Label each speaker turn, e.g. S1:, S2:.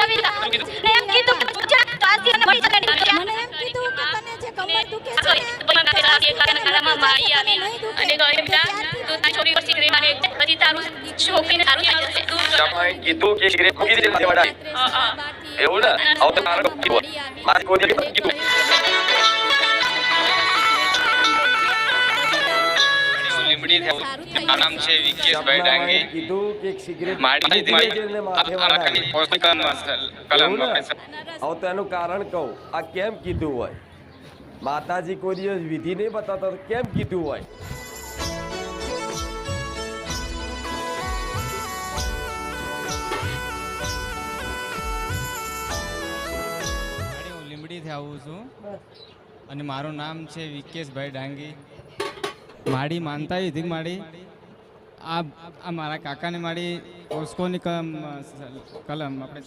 S1: એમ કીધું કે પૂજા તો આથી મને મળી શકે
S2: મને એમ કીધું કે તને જે કમર દુખે છે ને
S3: કાકાના મારી આવી અને કહે બેટા તું તારી છોરી પર સિગરેટ મારે પછી તારું છોકરીને સારું થઈ જશે તું
S4: તમે કીધું કે સિગરેટ મૂકી દે દેવાડા એવું ને આવ તો મારે કીધું મારી કોઈ કીધું
S5: લીમડી આ નામ છે વિકેશભાઈ ડાંગી
S4: કીધું કે સિગરેટ
S5: મારી કલમ
S4: આવ તો એનું કારણ કહું આ કેમ કીધું હોય માતાજી કોઈ દિવસ વિધિ નહીં બતાવતા તો કેમ કીધું હોય
S6: હું લીમડીથી આવું છું અને મારું નામ છે વિકેશભાઈ ડાંગી માડી માનતા વિધિક માડી આ મારા કાકાને માડી ઓસ્કોની કલમ આપણે